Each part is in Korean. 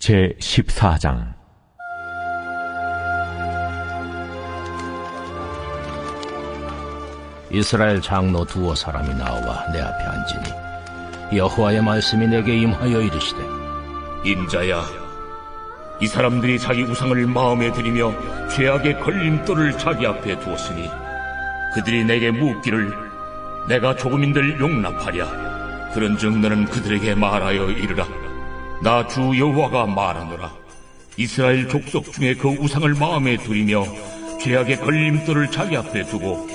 제14장. 이스라엘 장로 두어 사람이 나와 내 앞에 앉으니 여호와의 말씀이 내게 임하여 이르시되, 인자야, 이 사람들이 자기 우상을 마음에 들이며 죄악의 걸림돌을 자기 앞에 두었으니 그들이 내게 묻기를 내가 조금인들 용납하랴. 그런즉 너는 그들에게 말하여 이르라. 나 주 여호와가 말하노라. 이스라엘 족속 중에 그 우상을 마음에 들이며 죄악의 걸림돌을 자기 앞에 두고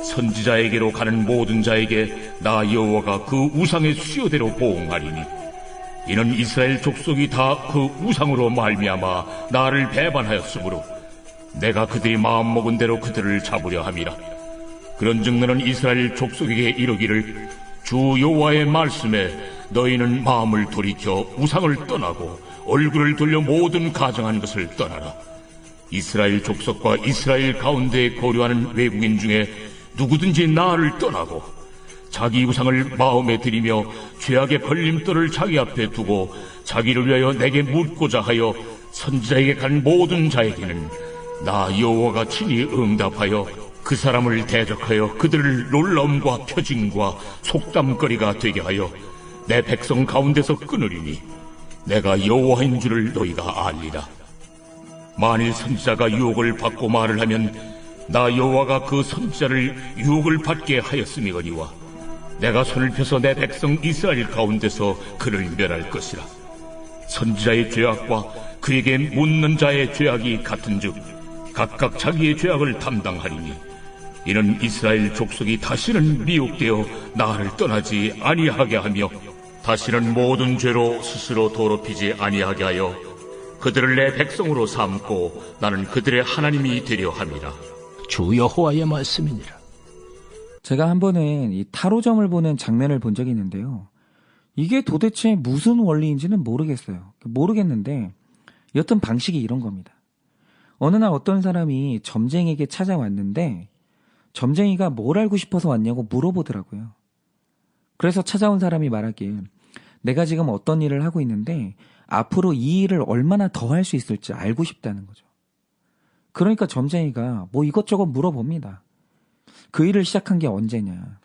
선지자에게로 가는 모든 자에게 나 여호와가 그 우상의 수요대로 보응하리니, 이는 이스라엘 족속이 다 그 우상으로 말미암아 나를 배반하였으므로 내가 그들이 마음먹은 대로 그들을 잡으려 함이라. 그런즉 너는 이스라엘 족속에게 이르기를, 주 여호와의 말씀에 너희는 마음을 돌이켜 우상을 떠나고 얼굴을 돌려 모든 가증한 것을 떠나라. 이스라엘 족속과 이스라엘 가운데 거류하는 외국인 중에 누구든지 나를 떠나고 자기 우상을 마음에 들이며 죄악의 걸림돌을 자기 앞에 두고 자기를 위하여 내게 묻고자 하여 선지자에게 간 모든 자에게는 나 여호와가 친히 응답하여 그 사람을 대적하여 그들을 놀라움과 표징과 속담거리가 되게 하여 내 백성 가운데서 끊으리니 내가 여호와인 줄을 너희가 알리라. 만일 선지자가 유혹을 받고 말을 하면 나 여호와가 그 선지자를 유혹을 받게 하였음이거니와 내가 손을 펴서 내 백성 이스라엘 가운데서 그를 멸할 것이라. 선지자의 죄악과 그에게 묻는 자의 죄악이 같은즉 각각 자기의 죄악을 담당하리니, 이는 이스라엘 족속이 다시는 미혹되어 나를 떠나지 아니하게 하며 다시는 모든 죄로 스스로 더럽히지 아니하게 하여 그들을 내 백성으로 삼고 나는 그들의 하나님이 되려 함이라. 주 여호와의 말씀이니라. 제가 한 번은 이 타로점을 보는 장면을 본 적이 있는데요. 이게 도대체 무슨 원리인지는 모르겠는데 여튼 방식이 이런 겁니다. 어느 날 어떤 사람이 점쟁이에게 찾아왔는데 점쟁이가 뭘 알고 싶어서 왔냐고 물어보더라고요. 그래서 찾아온 사람이 말하길, 내가 지금 어떤 일을 하고 있는데 앞으로 이 일을 얼마나 더 할 수 있을지 알고 싶다는 거죠. 그러니까 점쟁이가 뭐 이것저것 물어봅니다. 그 일을 시작한 게 언제냐,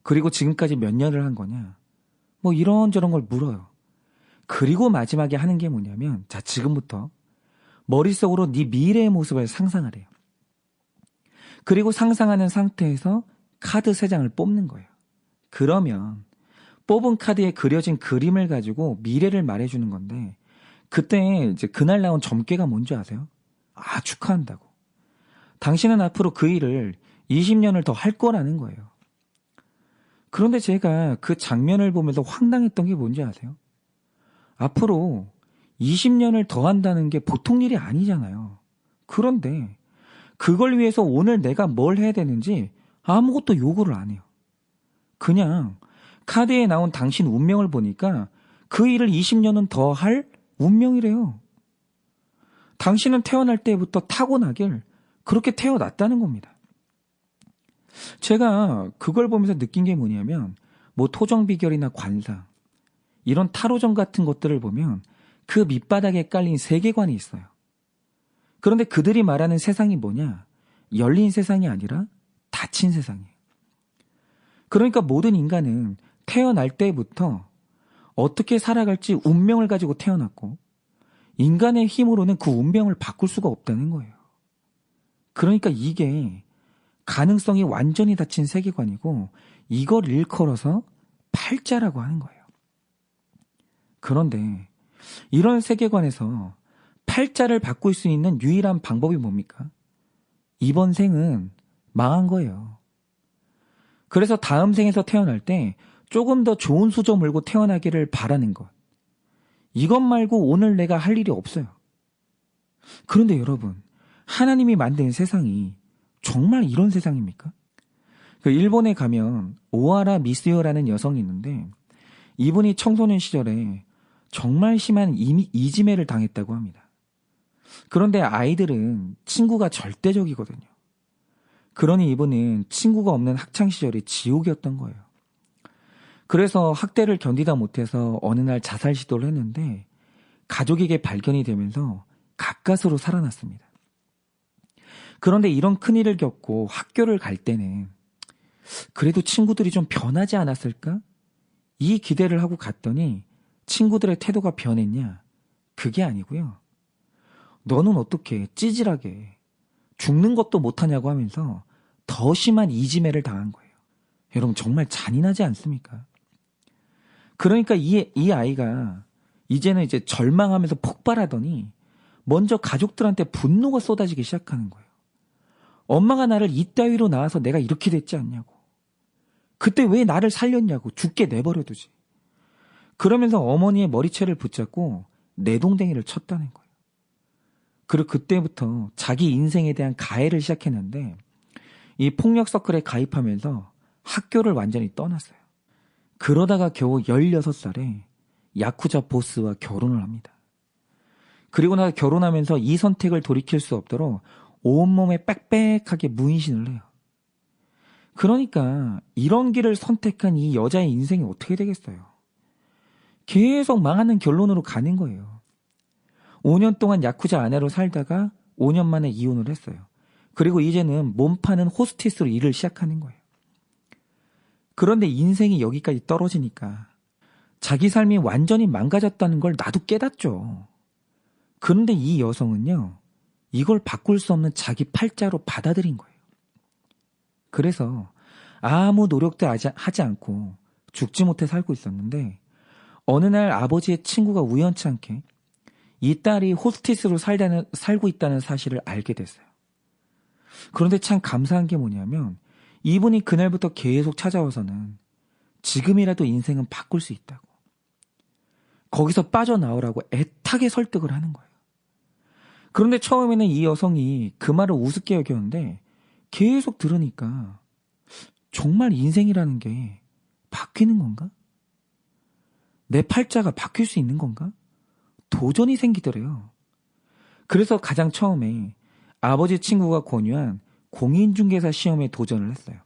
그리고 지금까지 몇 년을 한 거냐, 뭐 이런저런 걸 물어요. 그리고 마지막에 하는 게 뭐냐면, 자, 지금부터 머릿속으로 네 미래의 모습을 상상하래요. 그리고 상상하는 상태에서 카드 3장을 뽑는 거예요. 그러면 뽑은 카드에 그려진 그림을 가지고 미래를 말해주는 건데, 그때 이제 그날 나온 점괘가 뭔지 아세요? 아, 축하한다고. 당신은 앞으로 그 일을 20년을 더 할 거라는 거예요. 그런데 제가 그 장면을 보면서 황당했던 게 뭔지 아세요? 앞으로 20년을 더 한다는 게 보통 일이 아니잖아요. 그런데 그걸 위해서 오늘 내가 뭘 해야 되는지 아무것도 요구를 안 해요. 그냥 카드에 나온 당신 운명을 보니까 그 일을 20년은 더 할 운명이래요. 당신은 태어날 때부터 타고나길 그렇게 태어났다는 겁니다. 제가 그걸 보면서 느낀 게 뭐냐면, 뭐 토정비결이나 관상, 이런 타로점 같은 것들을 보면 그 밑바닥에 깔린 세계관이 있어요. 그런데 그들이 말하는 세상이 뭐냐? 열린 세상이 아니라 닫힌 세상이에요. 그러니까 모든 인간은 태어날 때부터 어떻게 살아갈지 운명을 가지고 태어났고, 인간의 힘으로는 그 운명을 바꿀 수가 없다는 거예요. 그러니까 이게 가능성이 완전히 닫힌 세계관이고, 이걸 일컬어서 팔자라고 하는 거예요. 그런데 이런 세계관에서 팔자를 바꿀 수 있는 유일한 방법이 뭡니까? 이번 생은 망한 거예요. 그래서 다음 생에서 태어날 때 조금 더 좋은 수저 물고 태어나기를 바라는 것. 이것 말고 오늘 내가 할 일이 없어요. 그런데 여러분, 하나님이 만든 세상이 정말 이런 세상입니까? 그 일본에 가면 오하라 미스요라는 여성이 있는데, 이분이 청소년 시절에 정말 심한 이지매를 당했다고 합니다. 그런데 아이들은 친구가 절대적이거든요. 그러니 이분은 친구가 없는 학창시절이 지옥이었던 거예요. 그래서 학대를 견디다 못해서 어느 날 자살 시도를 했는데 가족에게 발견이 되면서 가까스로 살아났습니다. 그런데 이런 큰일을 겪고 학교를 갈 때는 그래도 친구들이 좀 변하지 않았을까? 이 기대를 하고 갔더니 친구들의 태도가 변했냐? 그게 아니고요. 너는 어떻게 찌질하게 죽는 것도 못하냐고 하면서 더 심한 이지매를 당한 거예요. 여러분 정말 잔인하지 않습니까? 그러니까 이 아이가 이제는 이제 절망하면서 폭발하더니 먼저 가족들한테 분노가 쏟아지기 시작하는 거예요. 엄마가 나를 이따위로 낳아서 내가 이렇게 됐지 않냐고. 그때 왜 나를 살렸냐고. 죽게 내버려두지. 그러면서 어머니의 머리채를 붙잡고 내동댕이를 쳤다는 거예요. 그리고 그때부터 자기 인생에 대한 가해를 시작했는데 이 폭력 서클에 가입하면서 학교를 완전히 떠났어요. 그러다가 겨우 16살에 야쿠자 보스와 결혼을 합니다. 그리고 나서 결혼하면서 이 선택을 돌이킬 수 없도록 온몸에 빽빽하게 문신을 해요. 그러니까 이런 길을 선택한 이 여자의 인생이 어떻게 되겠어요? 계속 망하는 결론으로 가는 거예요. 5년 동안 야쿠자 아내로 살다가 5년 만에 이혼을 했어요. 그리고 이제는 몸 파는 호스티스로 일을 시작하는 거예요. 그런데 인생이 여기까지 떨어지니까 자기 삶이 완전히 망가졌다는 걸 나도 깨닫죠. 그런데 이 여성은요, 이걸 바꿀 수 없는 자기 팔자로 받아들인 거예요. 그래서 아무 노력도 하지 않고 죽지 못해 살고 있었는데 어느 날 아버지의 친구가 우연치 않게 이 딸이 호스티스로 살고 있다는 사실을 알게 됐어요. 그런데 참 감사한 게 뭐냐면 이분이 그날부터 계속 찾아와서는 지금이라도 인생은 바꿀 수 있다고. 거기서 빠져나오라고 애타게 설득을 하는 거예요. 그런데 처음에는 이 여성이 그 말을 우습게 여겼는데 계속 들으니까 정말 인생이라는 게 바뀌는 건가? 내 팔자가 바뀔 수 있는 건가? 도전이 생기더래요. 그래서 가장 처음에 아버지 친구가 권유한 공인중개사 시험에 도전을 했어요.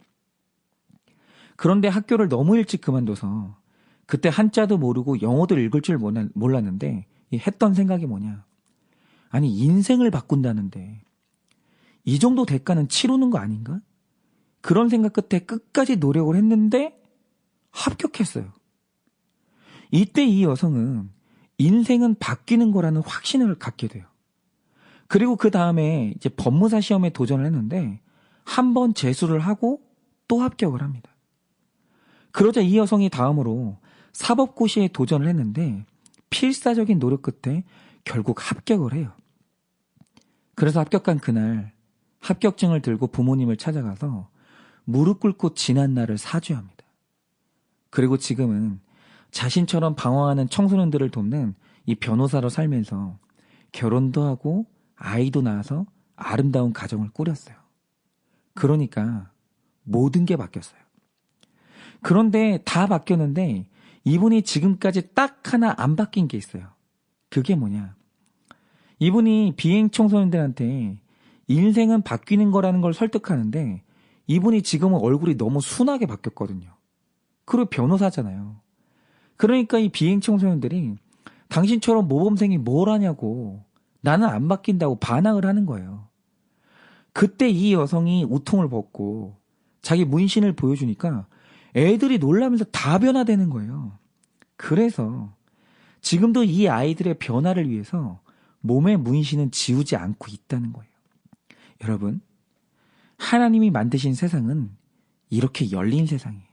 그런데 학교를 너무 일찍 그만둬서 그때 한자도 모르고 영어도 읽을 줄 몰랐는데 했던 생각이 뭐냐. 아니 인생을 바꾼다는데 이 정도 대가는 치르는 거 아닌가? 그런 생각 끝에 끝까지 노력을 했는데 합격했어요. 이때 이 여성은 인생은 바뀌는 거라는 확신을 갖게 돼요. 그리고 그 다음에 이제 법무사 시험에 도전을 했는데 한 번 재수를 하고 또 합격을 합니다. 그러자 이 여성이 다음으로 사법고시에 도전을 했는데 필사적인 노력 끝에 결국 합격을 해요. 그래서 합격한 그날 합격증을 들고 부모님을 찾아가서 무릎 꿇고 지난 날을 사죄합니다. 그리고 지금은 자신처럼 방황하는 청소년들을 돕는 이 변호사로 살면서 결혼도 하고 아이도 낳아서 아름다운 가정을 꾸렸어요. 그러니까 모든 게 바뀌었어요. 그런데 다 바뀌었는데 이분이 지금까지 딱 하나 안 바뀐 게 있어요. 그게 뭐냐? 이분이 비행 청소년들한테 인생은 바뀌는 거라는 걸 설득하는데 이분이 지금은 얼굴이 너무 순하게 바뀌었거든요. 그리고 변호사잖아요. 그러니까 이 비행 청소년들이 당신처럼 모범생이 뭘 하냐고 나는 안 바뀐다고 반항을 하는 거예요. 그때 이 여성이 우통을 벗고 자기 문신을 보여주니까 애들이 놀라면서 다 변화되는 거예요. 그래서 지금도 이 아이들의 변화를 위해서 몸의 문신은 지우지 않고 있다는 거예요. 여러분, 하나님이 만드신 세상은 이렇게 열린 세상이에요.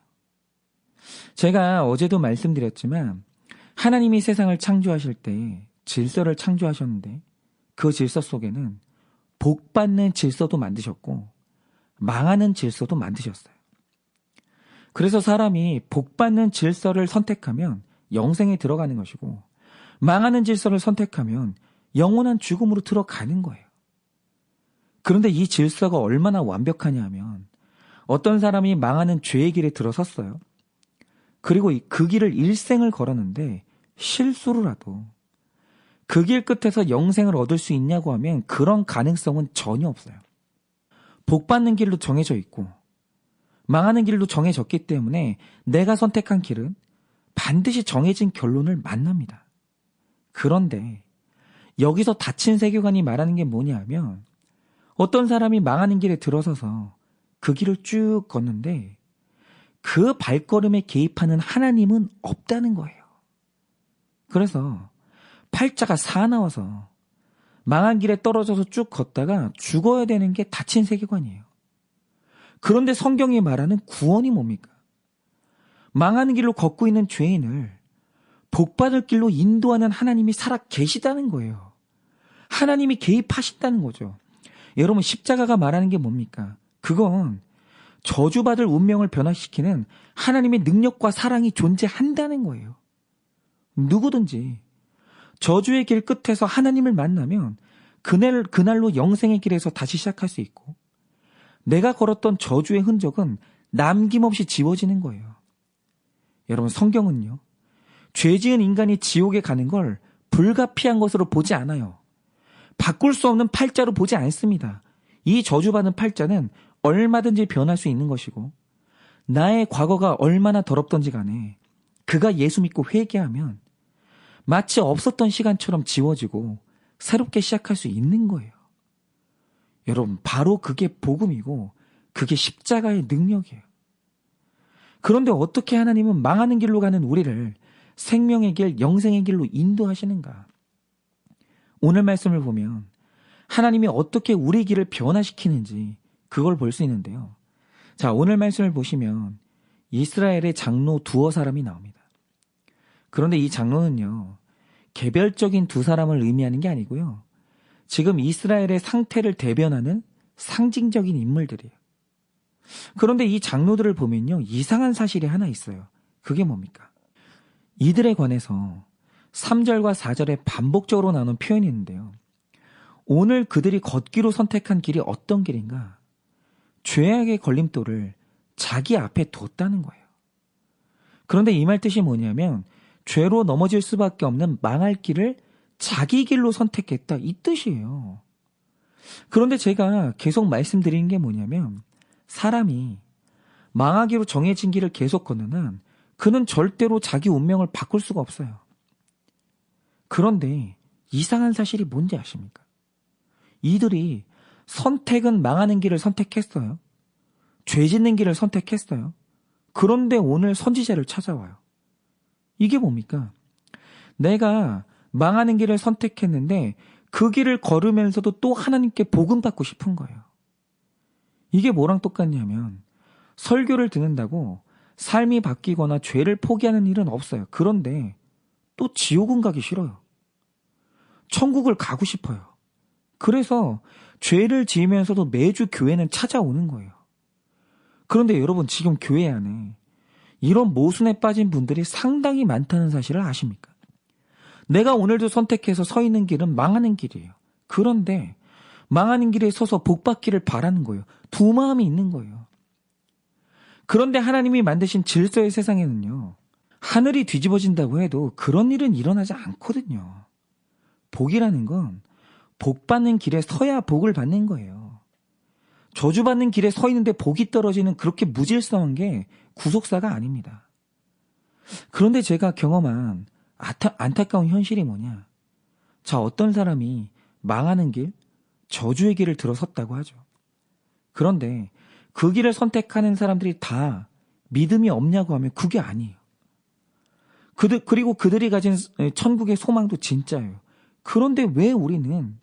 제가 어제도 말씀드렸지만 하나님이 세상을 창조하실 때 질서를 창조하셨는데 그 질서 속에는 복받는 질서도 만드셨고 망하는 질서도 만드셨어요. 그래서 사람이 복받는 질서를 선택하면 영생에 들어가는 것이고 망하는 질서를 선택하면 영원한 죽음으로 들어가는 거예요. 그런데 이 질서가 얼마나 완벽하냐 하면 어떤 사람이 망하는 죄의 길에 들어섰어요. 그리고 그 길을 일생을 걸었는데 실수로라도 그 길 끝에서 영생을 얻을 수 있냐고 하면 그런 가능성은 전혀 없어요. 복받는 길로 정해져 있고 망하는 길로 정해졌기 때문에 내가 선택한 길은 반드시 정해진 결론을 만납니다. 그런데 여기서 닫힌 세계관이 말하는 게 뭐냐 하면 어떤 사람이 망하는 길에 들어서서 그 길을 쭉 걷는데 그 발걸음에 개입하는 하나님은 없다는 거예요. 그래서 팔자가 사나워서 망한 길에 떨어져서 쭉 걷다가 죽어야 되는 게 닫힌 세계관이에요. 그런데 성경이 말하는 구원이 뭡니까? 망하는 길로 걷고 있는 죄인을 복받을 길로 인도하는 하나님이 살아 계시다는 거예요. 하나님이 개입하신다는 거죠. 여러분, 십자가가 말하는 게 뭡니까? 그건 저주받을 운명을 변화시키는 하나님의 능력과 사랑이 존재한다는 거예요. 누구든지 저주의 길 끝에서 하나님을 만나면 그날로 영생의 길에서 다시 시작할 수 있고 내가 걸었던 저주의 흔적은 남김없이 지워지는 거예요. 여러분, 성경은요, 죄 지은 인간이 지옥에 가는 걸 불가피한 것으로 보지 않아요. 바꿀 수 없는 팔자로 보지 않습니다. 이 저주받은 팔자는 얼마든지 변할 수 있는 것이고 나의 과거가 얼마나 더럽던지 간에 그가 예수 믿고 회개하면 마치 없었던 시간처럼 지워지고 새롭게 시작할 수 있는 거예요. 여러분, 바로 그게 복음이고 그게 십자가의 능력이에요. 그런데 어떻게 하나님은 망하는 길로 가는 우리를 생명의 길, 영생의 길로 인도하시는가? 오늘 말씀을 보면 하나님이 어떻게 우리 길을 변화시키는지 그걸 볼 수 있는데요. 자, 오늘 말씀을 보시면 이스라엘의 장로 두어 사람이 나옵니다. 그런데 이 장로는요, 개별적인 두 사람을 의미하는 게 아니고요. 지금 이스라엘의 상태를 대변하는 상징적인 인물들이에요. 그런데 이 장로들을 보면요, 이상한 사실이 하나 있어요. 그게 뭡니까? 이들에 관해서 3절과 4절에 반복적으로 나오는 표현이 있는데요. 오늘 그들이 걷기로 선택한 길이 어떤 길인가? 죄악의 걸림돌을 자기 앞에 뒀다는 거예요. 그런데 이 말 뜻이 뭐냐면 죄로 넘어질 수밖에 없는 망할 길을 자기 길로 선택했다, 이 뜻이에요. 그런데 제가 계속 말씀드리는 게 뭐냐면 사람이 망하기로 정해진 길을 계속 걷는 한 그는 절대로 자기 운명을 바꿀 수가 없어요. 그런데 이상한 사실이 뭔지 아십니까? 이들이 선택은 망하는 길을 선택했어요. 죄 짓는 길을 선택했어요. 그런데 오늘 선지자를 찾아와요. 이게 뭡니까? 내가 망하는 길을 선택했는데 그 길을 걸으면서도 또 하나님께 복음 받고 싶은 거예요. 이게 뭐랑 똑같냐면 설교를 듣는다고 삶이 바뀌거나 죄를 포기하는 일은 없어요. 그런데 또 지옥은 가기 싫어요. 천국을 가고 싶어요. 그래서 죄를 지으면서도 매주 교회는 찾아오는 거예요. 그런데 여러분, 지금 교회 안에 이런 모순에 빠진 분들이 상당히 많다는 사실을 아십니까? 내가 오늘도 선택해서 서 있는 길은 망하는 길이에요. 그런데 망하는 길에 서서 복 받기를 바라는 거예요. 두 마음이 있는 거예요. 그런데 하나님이 만드신 질서의 세상에는요, 하늘이 뒤집어진다고 해도 그런 일은 일어나지 않거든요. 복이라는 건 복 받는 길에 서야 복을 받는 거예요. 저주받는 길에 서 있는데 복이 떨어지는 그렇게 무질서한 게 구속사가 아닙니다. 그런데 제가 경험한 안타까운 현실이 뭐냐? 자, 어떤 사람이 망하는 길, 저주의 길을 들어섰다고 하죠. 그런데 그 길을 선택하는 사람들이 다 믿음이 없냐고 하면 그게 아니에요. 그리고 그들이 가진 천국의 소망도 진짜예요. 그런데 왜 우리는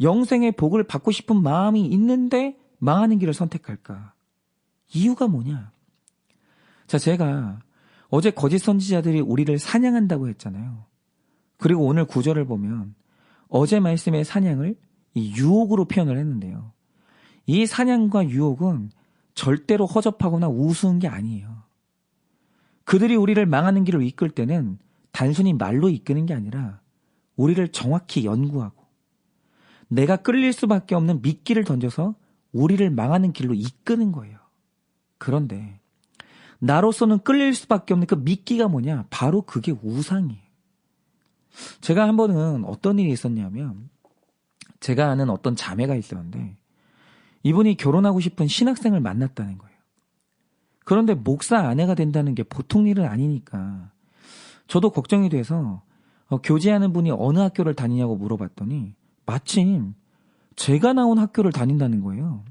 영생의 복을 받고 싶은 마음이 있는데 망하는 길을 선택할까? 이유가 뭐냐? 자, 제가 어제 거짓 선지자들이 우리를 사냥한다고 했잖아요. 그리고 오늘 구절을 보면 어제 말씀의 사냥을 이 유혹으로 표현을 했는데요. 이 사냥과 유혹은 절대로 허접하거나 우스운 게 아니에요. 그들이 우리를 망하는 길로 이끌 때는 단순히 말로 이끄는 게 아니라 우리를 정확히 연구하고 내가 끌릴 수밖에 없는 미끼를 던져서 우리를 망하는 길로 이끄는 거예요. 그런데 나로서는 끌릴 수밖에 없는 그 미끼가 뭐냐? 바로 그게 우상이에요. 제가 한 번은 어떤 일이 있었냐면 제가 아는 어떤 자매가 있었는데 이분이 결혼하고 싶은 신학생을 만났다는 거예요. 그런데 목사 아내가 된다는 게 보통 일은 아니니까 저도 걱정이 돼서 교제하는 분이 어느 학교를 다니냐고 물어봤더니 마침 제가 나온 학교를 다닌다는 거예요.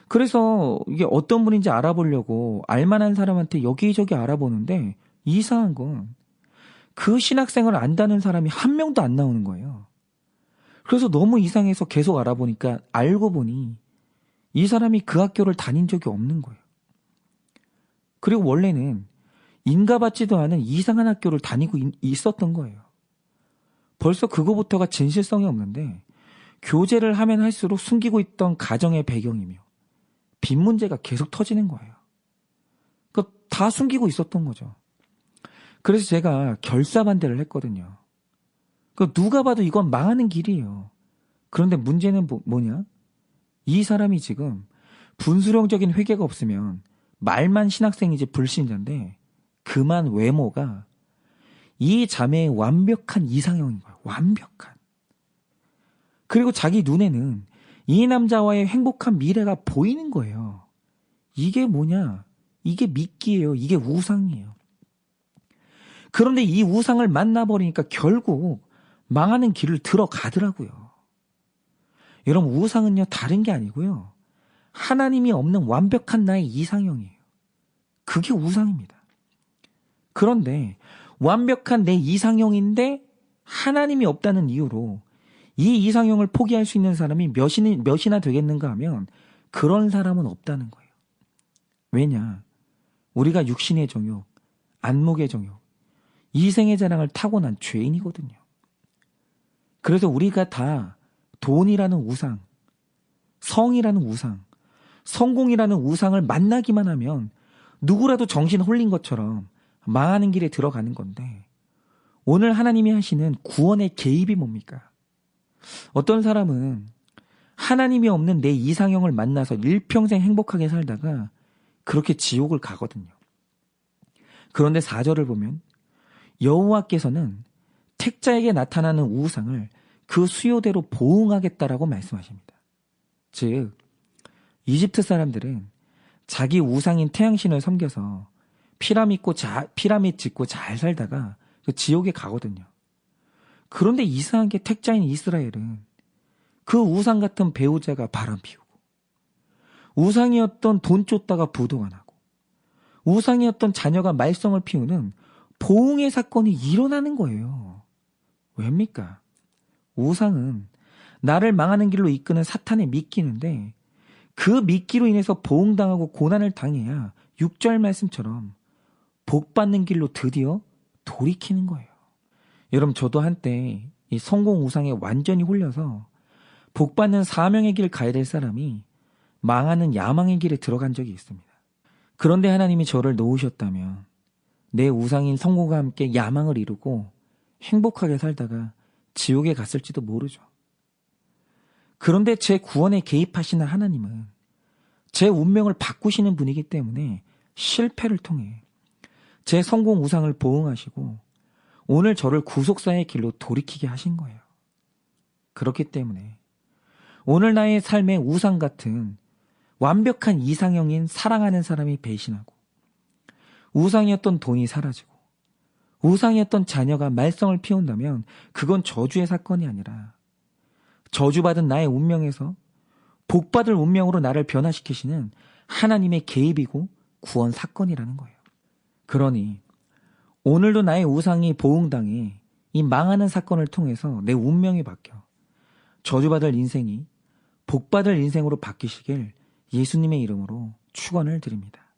그래서 이게 어떤 분인지 알아보려고 알만한 사람한테 여기저기 알아보는데 이상한 건 그 신학생을 안다는 사람이 한 명도 안 나오는 거예요. 그래서 너무 이상해서 계속 알아보니까 알고 보니 이 사람이 그 학교를 다닌 적이 없는 거예요. 그리고 원래는 인가받지도 않은 이상한 학교를 다니고 있었던 거예요. 벌써 그거부터가 진실성이 없는데 교제를 하면 할수록 숨기고 있던 가정의 배경이며 빚 문제가 계속 터지는 거예요. 다 숨기고 있었던 거죠. 그래서 제가 결사반대를 했거든요. 누가 봐도 이건 망하는 길이에요. 그런데 문제는 뭐냐? 이 사람이 지금 분수령적인 회개가 없으면 말만 신학생이지 불신자인데 그만 외모가 이 자매의 완벽한 이상형인 거예요. 완벽한. 그리고 자기 눈에는 이 남자와의 행복한 미래가 보이는 거예요. 이게 뭐냐? 이게 미끼예요. 이게 우상이에요. 그런데 이 우상을 만나버리니까 결국 망하는 길을 들어가더라고요. 여러분, 우상은요 다른 게 아니고요. 하나님이 없는 완벽한 나의 이상형이에요. 그게 우상입니다. 그런데 완벽한 내 이상형인데 하나님이 없다는 이유로 이 이상형을 포기할 수 있는 사람이 몇이나 되겠는가 하면 그런 사람은 없다는 거예요. 왜냐? 우리가 육신의 정욕, 안목의 정욕, 이생의 자랑을 타고난 죄인이거든요. 그래서 우리가 다 돈이라는 우상, 성이라는 우상, 성공이라는 우상을 만나기만 하면 누구라도 정신 홀린 것처럼 망하는 길에 들어가는 건데 오늘 하나님이 하시는 구원의 개입이 뭡니까? 어떤 사람은 하나님이 없는 내 이상형을 만나서 일평생 행복하게 살다가 그렇게 지옥을 가거든요. 그런데 4절을 보면 여호와께서는 택자에게 나타나는 우상을 그 수요대로 보응하겠다라고 말씀하십니다. 즉 이집트 사람들은 자기 우상인 태양신을 섬겨서 피라밋 짓고 잘 살다가 그 지옥에 가거든요. 그런데 이상한 게 택자인 이스라엘은 그 우상 같은 배우자가 바람 피우고 우상이었던 돈 쫓다가 부도가 나고 우상이었던 자녀가 말썽을 피우는 보응의 사건이 일어나는 거예요. 왜입니까? 우상은 나를 망하는 길로 이끄는 사탄의 미끼인데 그 미끼로 인해서 보응당하고 고난을 당해야 6절 말씀처럼 복받는 길로 드디어 돌이키는 거예요. 여러분, 저도 한때 이 성공 우상에 완전히 홀려서 복받는 사명의 길 가야 될 사람이 망하는 야망의 길에 들어간 적이 있습니다. 그런데 하나님이 저를 놓으셨다면 내 우상인 성공과 함께 야망을 이루고 행복하게 살다가 지옥에 갔을지도 모르죠. 그런데 제 구원에 개입하시는 하나님은 제 운명을 바꾸시는 분이기 때문에 실패를 통해 제 성공 우상을 보응하시고 오늘 저를 구속사의 길로 돌이키게 하신 거예요. 그렇기 때문에 오늘 나의 삶의 우상 같은 완벽한 이상형인 사랑하는 사람이 배신하고 우상이었던 돈이 사라지고 우상이었던 자녀가 말썽을 피운다면 그건 저주의 사건이 아니라 저주받은 나의 운명에서 복받을 운명으로 나를 변화시키시는 하나님의 개입이고 구원 사건이라는 거예요. 그러니 오늘도 나의 우상이 보응당해 이 망하는 사건을 통해서 내 운명이 바뀌어 저주받을 인생이 복받을 인생으로 바뀌시길 예수님의 이름으로 축원을 드립니다.